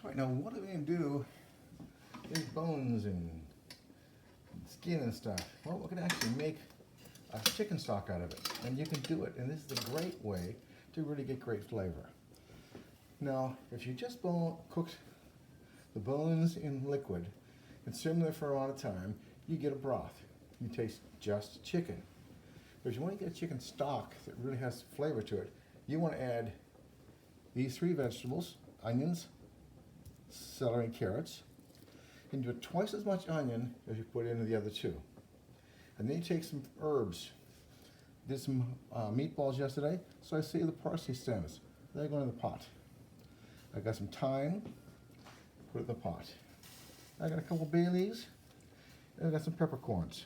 All right, now what are we going to do with bones and skin and stuff? Well, we're going to actually make a chicken stock out of it, and you can do it, and this is a great way to really get great flavor. Now, if you just cooked the bones in liquid and simmer them for a lot of time, you get a broth. You taste just chicken. But if you want to get a chicken stock that really has flavor to it, you want to add these 3 vegetables: onions, celery, and carrots. And do twice as much onion as you put into the other 2. And then you take some herbs. Did some meatballs yesterday, so I saved the parsley stems. They're going in the pot. I got some thyme, put it in the pot. I got a couple bay leaves, and I got some peppercorns.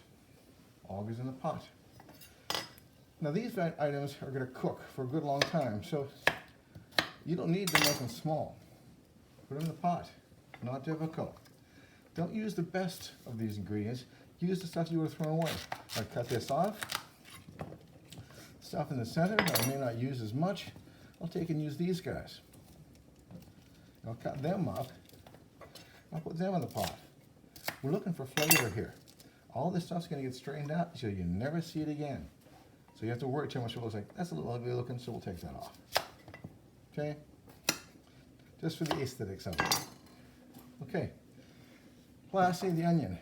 All goes in the pot. Now these items are going to cook for a good long time, so you don't need to make them small. Put them in the pot. Not difficult. Don't use the best of these ingredients. Use the stuff you would have thrown away. I cut this off. Stuff in the center that I may not use as much, I'll take and use these guys. I'll cut them up. I'll put them in the pot. We're looking for flavor here. All this stuff's going to get straightened out so you never see it again. So you have to worry too much. It looks like that's a little ugly looking, so we'll take that off. Okay? Just for the aesthetics of it. Okay. Lastly, the onion.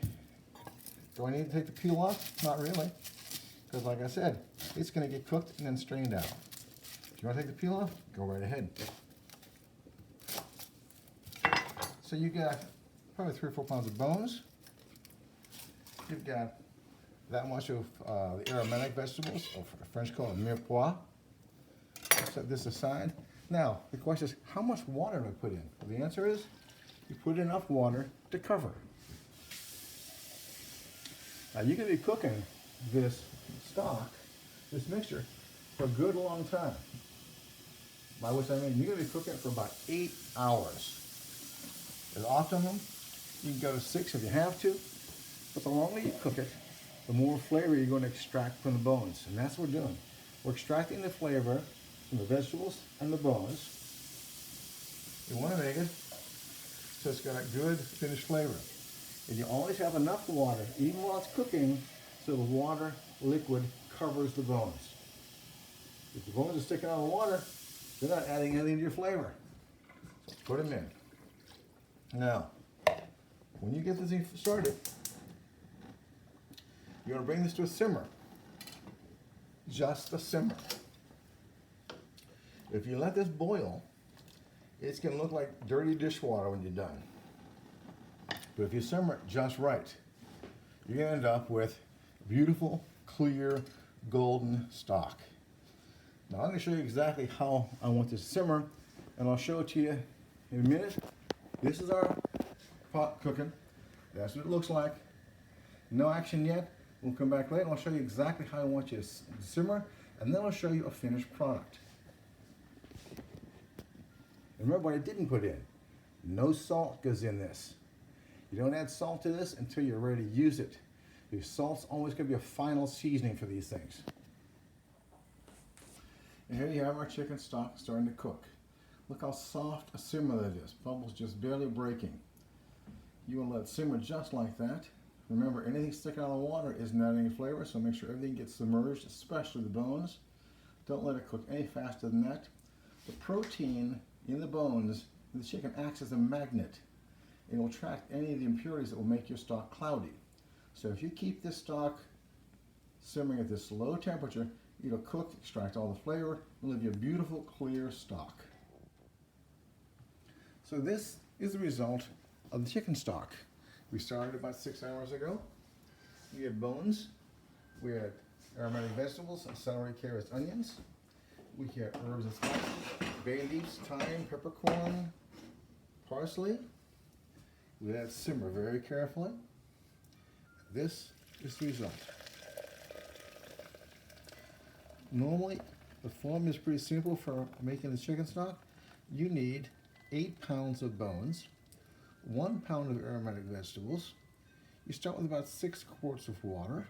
Do I need to take the peel off? Not really. Because like I said, it's going to get cooked and then strained out. If you want to take the peel off, go right ahead. So you got probably 3 or 4 pounds of bones. You've got that much of the aromatic vegetables, or French called mirepoix. Set this aside. Now, the question is, how much water do I put in? Well, the answer is, you put enough water to cover. Now, you're going to be cooking this stock, this mixture, for a good long time. By which I mean, you're going to be cooking it for about 8 hours. As optimum, you can go to 6 if you have to, but the longer you cook it, the more flavor you're going to extract from the bones. And that's what we're doing. We're extracting the flavor from the vegetables and the bones. You want to make it so it's got a good finished flavor. And you always have enough water, even while it's cooking, so the water liquid covers the bones. If the bones are sticking out of the water, they're not adding anything to your flavor. So put them in. Now, when you get this thing started, you're going to bring this to a simmer. Just a simmer. If you let this boil, it's going to look like dirty dishwater when you're done. But if you simmer it just right, you're going to end up with beautiful, clear, golden stock. Now I'm going to show you exactly how I want this to simmer, and I'll show it to you in a minute. This is our pot cooking. That's what it looks like. No action yet. We'll come back later and I'll show you exactly how I want you to simmer, and then I'll show you a finished product. And remember what I didn't put in. No salt goes in this. You don't add salt to this until you're ready to use it. Because salt's always going to be a final seasoning for these things. And here you have our chicken stock starting to cook. Look how soft a simmer that is. Bubbles just barely breaking. You want to let it simmer just like that. Remember, anything sticking out of the water isn't adding any flavor, so make sure everything gets submerged, especially the bones. Don't let it cook any faster than that. The protein in the bones in the chicken acts as a magnet. It will attract any of the impurities that will make your stock cloudy. So if you keep this stock simmering at this low temperature, it'll cook, extract all the flavor, and leave you a beautiful, clear stock. So this is the result of the chicken stock. We started about 6 hours ago. We had bones, we had aromatic vegetables, celery, carrots, onions. We had herbs and spices, bay leaves, thyme, peppercorn, parsley. We let it simmer very carefully. This is the result. Normally, the form is pretty simple for making the chicken stock. You need 8 pounds of bones, 1 pound of aromatic vegetables. You start with about 6 quarts of water,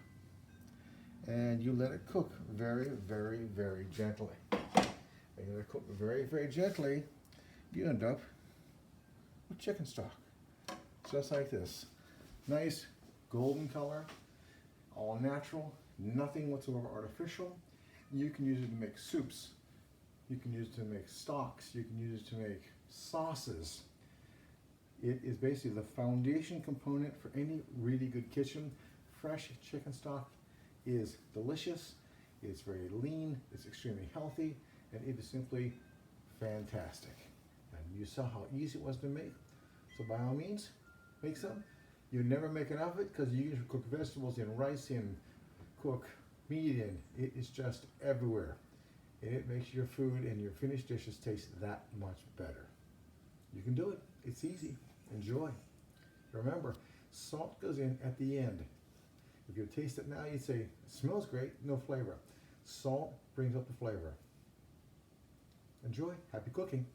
and you let it cook very, very, very gently. And you let it cook very, very gently. You end up with chicken stock. Just like this. Nice golden color, all natural, nothing whatsoever artificial. You can use it to make soups. You can use it to make stocks. You can use it to make sauces. It is basically the foundation component for any really good kitchen. Fresh chicken stock is delicious. It's very lean. It's extremely healthy, and it is simply fantastic. And you saw how easy it was to make. So by all means, make some. You never make enough of it because you usually cook vegetables in, rice in, cook meat in. It is just everywhere. And it makes your food and your finished dishes taste that much better. You can do it. It's easy. Enjoy. Remember, salt goes in at the end. If you taste it now, you'd say, it smells great, no flavor. Salt brings up the flavor. Enjoy. Happy cooking.